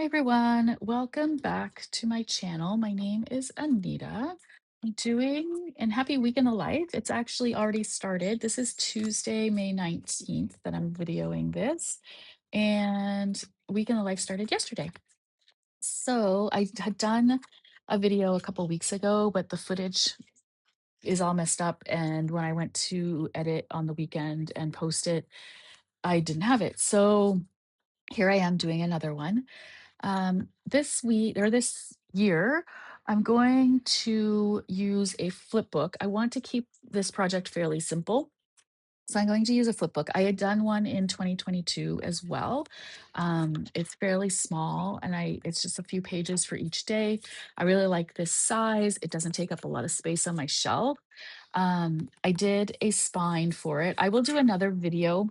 everyone, welcome back to my channel. My name is Anita. I'm doing and happy week in the life. It's actually already started. This is Tuesday, May 19th that I'm videoing this, and week in the life started yesterday. So I had done a video a couple weeks ago, but the footage is all messed up. And when I went to edit on the weekend and post it, I didn't have it. So here I am doing another one. This week or this year, I'm going to use a flip book. I want to keep this project fairly simple. So I'm going to use a flip book. I had done one in 2022 as well. It's fairly small and it's just a few pages for each day. I really like this size. It doesn't take up a lot of space on my shelf. I did a spine for it. I will do another video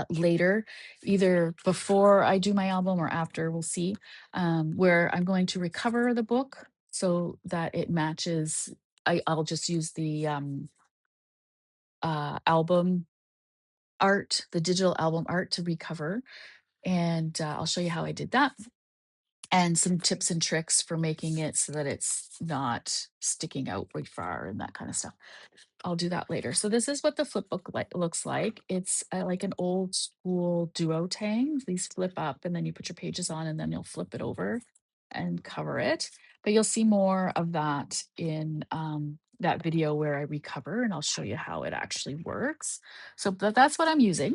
later, either before I do my album or after, we'll see, where I'm going to recover the book so that it matches. I'll just use the album art, the digital album art to recover. And I'll show you how I did that and some tips and tricks for making it so that it's not sticking out very far and that kind of stuff. I'll do that later. So this is what the flip book looks like. It's like an old school duotang. These flip up and then you put your pages on and then you'll flip it over and cover it. But you'll see more of that in that video where I recover and I'll show you how it actually works. So that's what I'm using.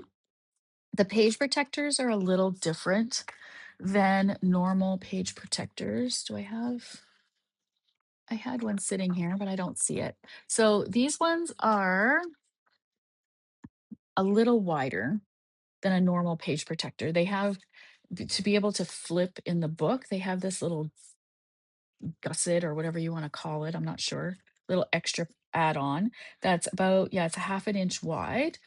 The page protectors are a little different than normal page protectors. I had one sitting here, but I don't see it. So these ones are a little wider than a normal page protector. They have, to be able to flip in the book, they have this little gusset or whatever you want to call it. I'm not sure. Little extra add on that's about, yeah, it's a half an inch wide.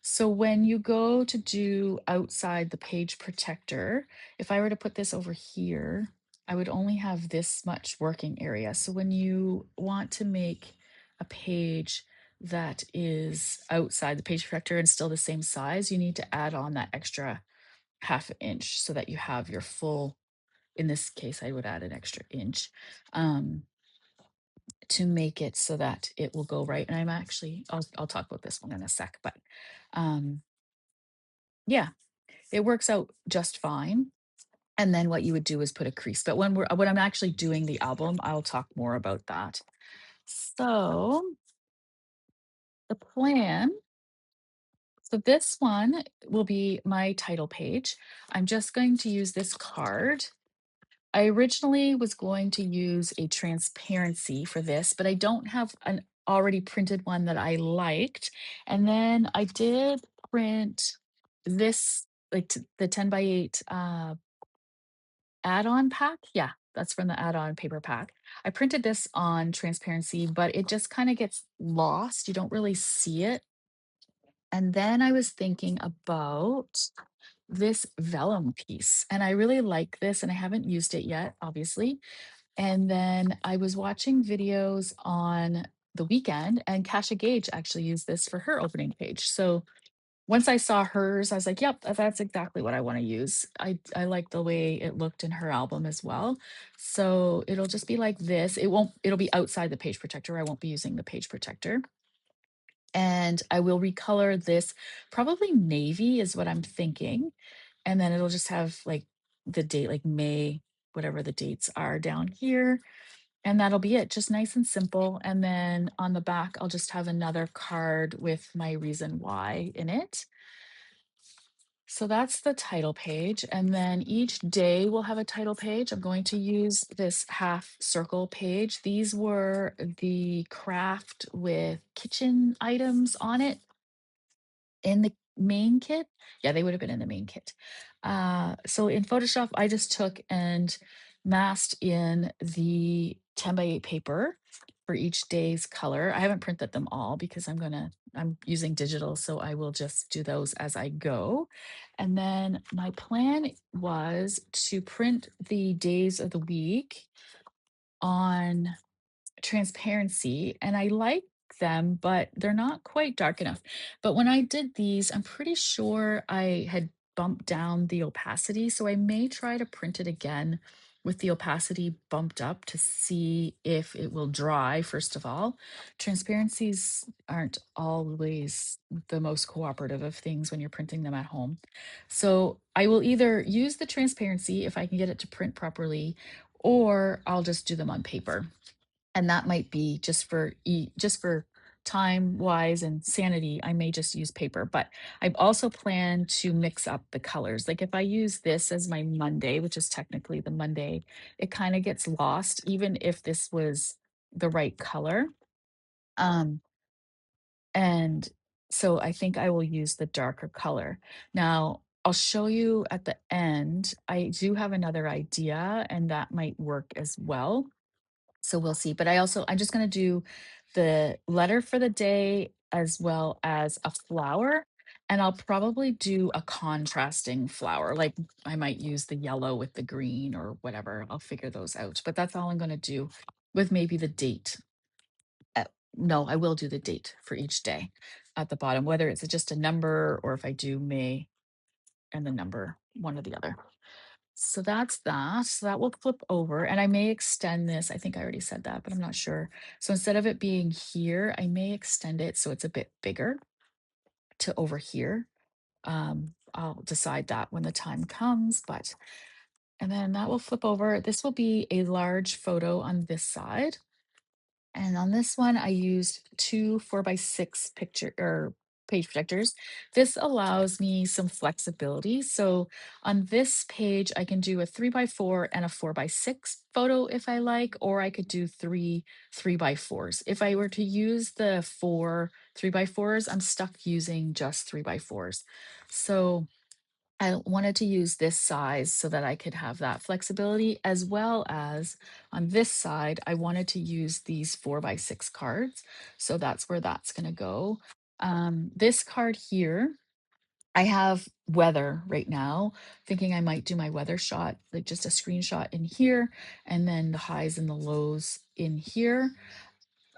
So when you go to do outside the page protector, if I were to put this over here, I would only have this much working area. So when you want to make a page that is outside the page protector and still the same size, you need to add on that extra half inch so that you have your full, in this case, I would add an extra inch. Um, to make it so that it will go right. And I'll talk about this one in a sec, but um, yeah, it works out just fine. And then what you would do is put a crease. But when I'm actually doing the album, I'll talk more about that. So the plan. So this one will be my title page. I'm just going to use this card. I originally was going to use a transparency for this, but I don't have an already printed one that I liked. And then I did print this, like the 10 by 8 add-on pack. Yeah, that's from the add-on paper pack. I printed this on transparency, but it just kind of gets lost. You don't really see it. And then I was thinking about this vellum piece, and I really like this, and I haven't used it yet, obviously. And then I was watching videos on the weekend, and Kasha Gage actually used this for her opening page. So once I saw hers, I was like, "Yep, that's exactly what I want to use." I like the way it looked in her album as well. So it'll just be like this. It'll be outside the page protector. I won't be using the page protector. And I will recolor this, probably navy is what I'm thinking. And then it'll just have like the date, like May, whatever the dates are down here. And that'll be it, just nice and simple. And then on the back, I'll just have another card with my reason why in it. So that's the title page. And then each day will have a title page. I'm going to use this half circle page. These were the craft with kitchen items on it in the main kit? Yeah, they would have been in the main kit. So in Photoshop, I just took and masked in the 10 by 8 paper for each day's color. I haven't printed them all because I'm using digital, so I will just do those as I go. And then my plan was to print the days of the week on transparency, and I like them, but they're not quite dark enough. But when I did these, I'm pretty sure I had bump down the opacity. So I may try to print it again with the opacity bumped up to see if it will dry, first of all. Transparencies aren't always the most cooperative of things when you're printing them at home. So I will either use the transparency if I can get it to print properly, or I'll just do them on paper. And that might be just for time wise and sanity, I may just use paper, but I've also planned to mix up the colors. Like if I use this as my Monday, which is technically the Monday, it kind of gets lost even if this was the right color. Um, and so I think I will use the darker color. Now, I'll show you at the end. I do have another idea, and that might work as well. So we'll see. But I'm just going to do the letter for the day as well as a flower. And I'll probably do a contrasting flower. Like I might use the yellow with the green or whatever. I'll figure those out. But that's all I'm going to do with maybe the date. No, I will do the date for each day at the bottom, whether it's just a number or if I do May and the number, one or the other. So that's that. So that will flip over and I may extend this. I think I already said that, but I'm not sure. So instead of it being here, I may extend it so it's a bit bigger to over here. I'll decide that when the time comes, and then that will flip over. This will be a large photo on this side. And on this one, I used two 4x6 picture or page protectors. This allows me some flexibility. So on this page, I can do a 3x4 and a 4x6 photo if I like, or I could do three 3x4s. If I were to use the four 3x4s, I'm stuck using just 3x4s. So I wanted to use this size so that I could have that flexibility, as well as on this side, I wanted to use these 4x6 cards. So that's where that's going to go. This card here, I have weather right now, thinking I might do my weather shot, like just a screenshot in here, and then the highs and the lows in here.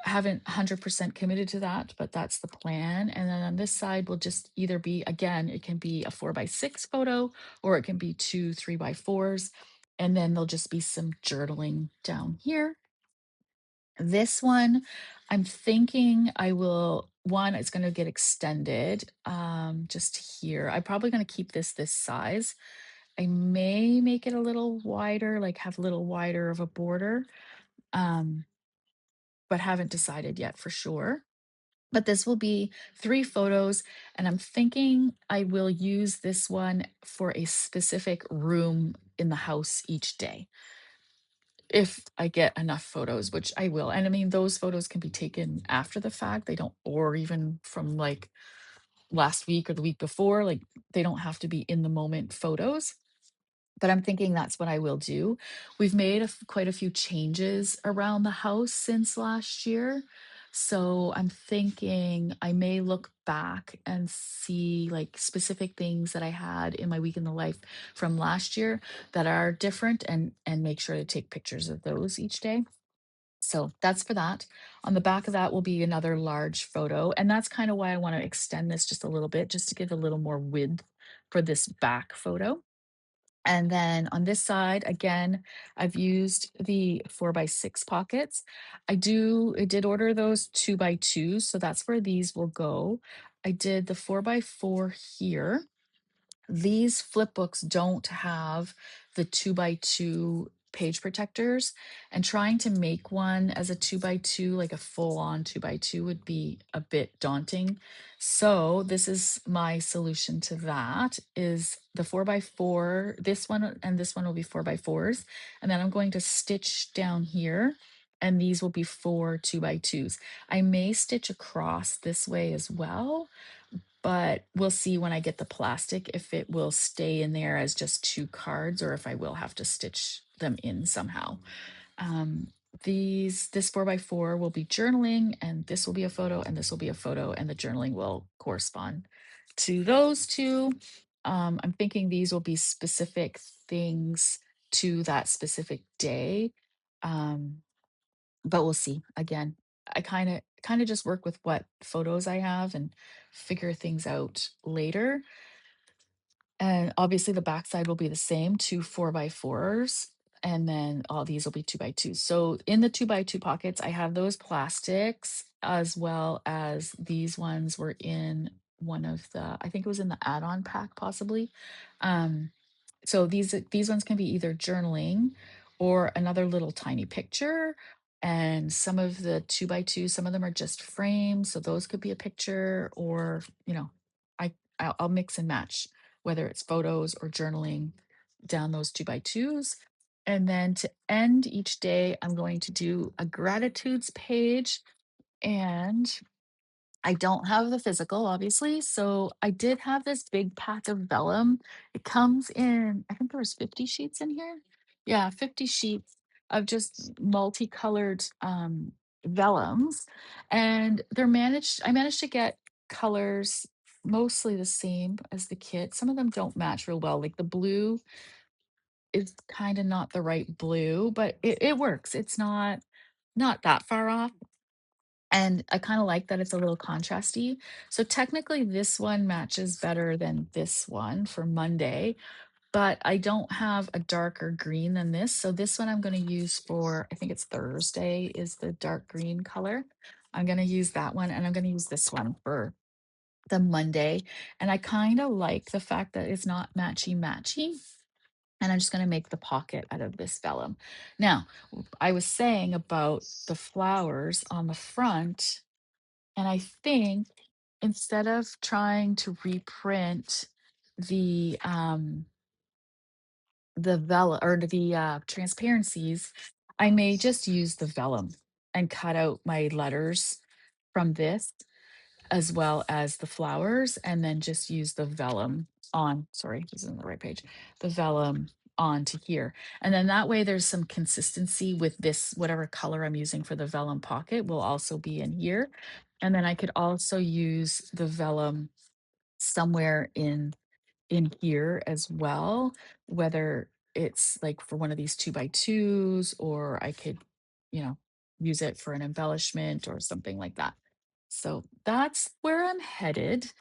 Haven't 100% committed to that, but that's the plan. And then on this side will just either be, again, it can be a 4x6 photo or it can be two 3x4s. And then there'll just be some journaling down here. This one, I'm thinking I will, one, it's going to get extended just here. I'm probably going to keep this size. I may make it a little wider, like have a little wider of a border. Um, but haven't decided yet for sure. But this will be three photos, and I'm thinking I will use this one for a specific room in the house each day. If I get enough photos, which I will. And I mean, those photos can be taken after the fact. They don't, or even from like last week or the week before, like they don't have to be in the moment photos, but I'm thinking that's what I will do. We've made quite a few changes around the house since last year. So I'm thinking I may look back and see like specific things that I had in my week in the life from last year that are different and make sure to take pictures of those each day. So that's for that. On the back of that will be another large photo. And that's kind of why I want to extend this just a little bit, just to give a little more width for this back photo. And then on this side, again, I've used the 4x6 pockets. I did order those 2x2s, so that's where these will go. I did the 4x4 here. These flip books don't have the 2x2 page protectors, and trying to make one as a 2x2, like a full on 2x2, would be a bit daunting. So this is my solution to that is the 4x4. This one and this one will be 4x4s. And then I'm going to stitch down here, and these will be four 2x2s. I may stitch across this way as well, but we'll see when I get the plastic if it will stay in there as just two cards or if I will have to stitch them in somehow. Um, this 4x4 will be journaling, and this will be a photo, and this will be a photo, and the journaling will correspond to those two. I'm thinking these will be specific things to that specific day. Um, but we'll see. Again, I kind of just work with what photos I have and figure things out later. And obviously the backside will be the same, 2 4x4s, and then all these will be 2x2s. So in the 2x2 pockets, I have those plastics as well as these ones were in one of the, I think it was in the add-on pack possibly. Um, so these ones can be either journaling or another little tiny picture. And some of the 2x2, some of them are just frames. So those could be a picture or, I'll mix and match whether it's photos or journaling down those 2x2s. And then to end each day, I'm going to do a gratitudes page. And I don't have the physical, obviously. So I did have this big pack of vellum. It comes in, I think there was 50 sheets in here. Yeah, 50 sheets of just multicolored vellums. And I managed to get colors mostly the same as the kit. Some of them don't match real well. Like the blue is kind of not the right blue, but it works. It's not that far off. And I kinda like that it's a little contrasty. So technically, this one matches better than this one for Monday, but I don't have a darker green than this. So this one I'm gonna use for, I think it's Thursday is the dark green color. I'm gonna use that one, and I'm gonna use this one for the Monday. And I kinda like the fact that it's not matchy-matchy, and I'm just gonna make the pocket out of this vellum. Now, I was saying about the flowers on the front, and I think instead of trying to reprint the vellum or the transparencies, I may just use the vellum and cut out my letters from this as well as the flowers, and then just use the vellum on, sorry, this isn't the right page, the vellum onto here. And then that way there's some consistency with this, whatever color I'm using for the vellum pocket will also be in here. And then I could also use the vellum somewhere in here as well, whether it's like for one of these 2x2s, or I could, you know, use it for an embellishment or something like that. So that's where I'm headed.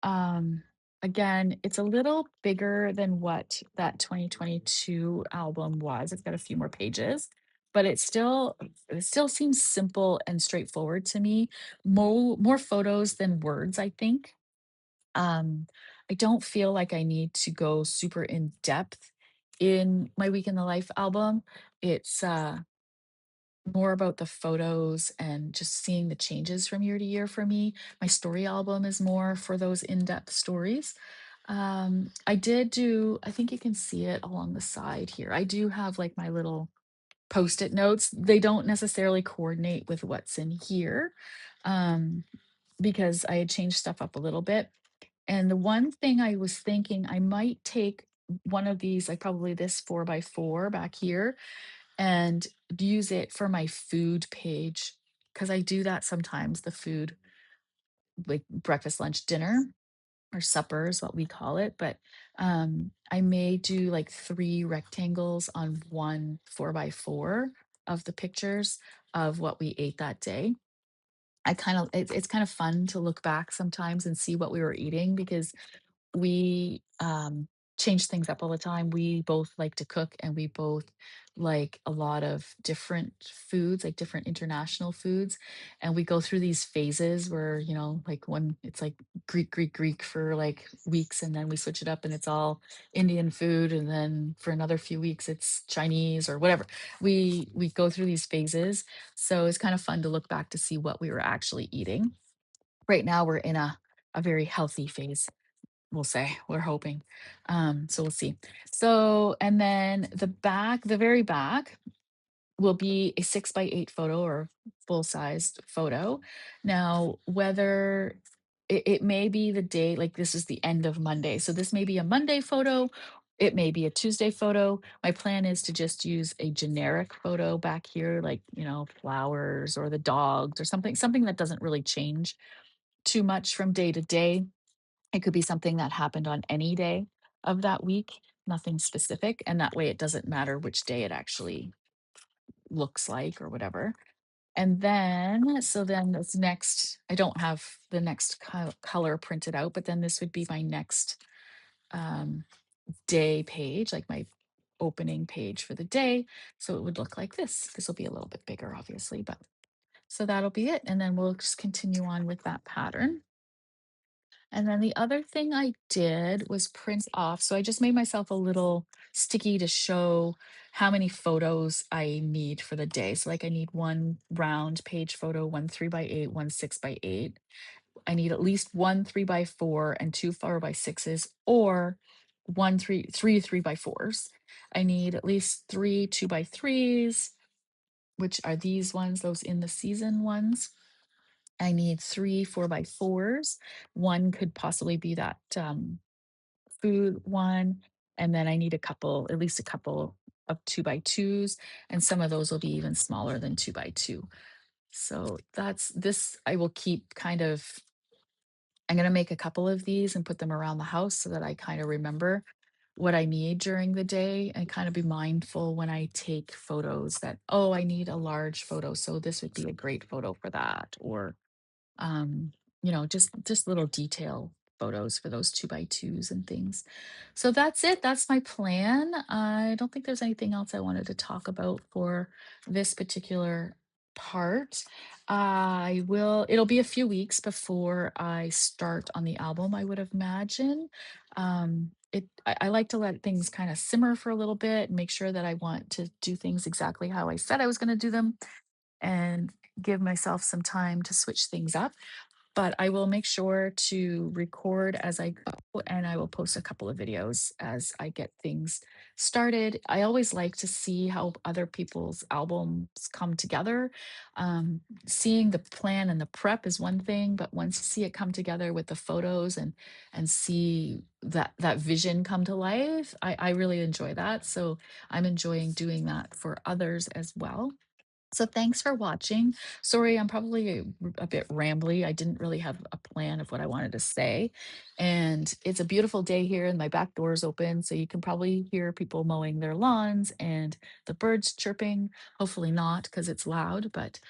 Um, Again, it's a little bigger than what that 2022 album was. It's got a few more pages, but it still seems simple and straightforward to me. More photos than words, I think. um, I don't feel like I need to go super in depth in my Week in the Life album. It's more about the photos and just seeing the changes from year to year for me. My story album is more for those in depth stories. I did do, I think you can see it along the side here. I do have like my little post it notes. They don't necessarily coordinate with what's in here, um, because I had changed stuff up a little bit. And the one thing I was thinking, I might take one of these, like probably this 4x4 back here, and use it for my food page. Cause I do that sometimes, the food, like breakfast, lunch, dinner, or supper is what we call it. But I may do like 3 rectangles on one 4x4 of the pictures of what we ate that day. It's kind of fun to look back sometimes and see what we were eating, because we change things up all the time. We both like to cook, and we both like a lot of different foods, like different international foods. And we go through these phases where, like when it's like Greek for like weeks, and then we switch it up and it's all Indian food. And then for another few weeks, it's Chinese or whatever. We go through these phases. So it's kind of fun to look back to see what we were actually eating. Right now, we're in a very healthy phase, we'll say. We're hoping. So we'll see. So, and then the very back will be a 6x8 photo or full sized photo. Now, whether it may be the day, like this is the end of Monday. So this may be a Monday photo. It may be a Tuesday photo. My plan is to just use a generic photo back here, like, flowers or the dogs or something that doesn't really change too much from day to day. It could be something that happened on any day of that week, nothing specific. And that way it doesn't matter which day it actually looks like or whatever. And then, so then this next, I don't have the next color printed out, but then this would be my next um, day page, like my opening page for the day. So it would look like this. This will be a little bit bigger, obviously, but so that'll be it. And then we'll just continue on with that pattern. And then the other thing I did was print off. So I just made myself a little sticky to show how many photos I need for the day. So, like, I need one round page photo, one 3x8, one 6x8. I need at least one 3x4 and two 4x6s, or three 3x4s. I need at least three 2x3s, which are these ones, those in the season ones. I need three 4x4s. One could possibly be that food one. And then I need at least a couple of 2x2s. And some of those will be even smaller than 2x2. So that's this. I will keep kind of, I'm going to make a couple of these and put them around the house so that I kind of remember what I need during the day and kind of be mindful when I take photos that, oh, I need a large photo. So this would be a great photo for that. Or um, just little detail photos for those 2x2s and things. So that's it. That's my plan. I don't think there's anything else I wanted to talk about for this particular part. It'll be a few weeks before I start on the album, I would imagine. I like to let things kind of simmer for a little bit and make sure that I want to do things exactly how I said I was going to do them, and give myself some time to switch things up. But I will make sure to record as I go, and I will post a couple of videos as I get things started. I always like to see how other people's albums come together. Seeing the plan and the prep is one thing, but once you see it come together with the photos and see that vision come to life, I really enjoy that. So I'm enjoying doing that for others as well. So thanks for watching. Sorry, I'm probably a bit rambly. I didn't really have a plan of what I wanted to say. And it's a beautiful day here, and my back door is open. So you can probably hear people mowing their lawns and the birds chirping. Hopefully not, because it's loud. But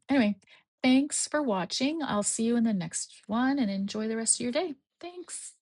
anyway, thanks for watching. I'll see you in the next one, and enjoy the rest of your day. Thanks.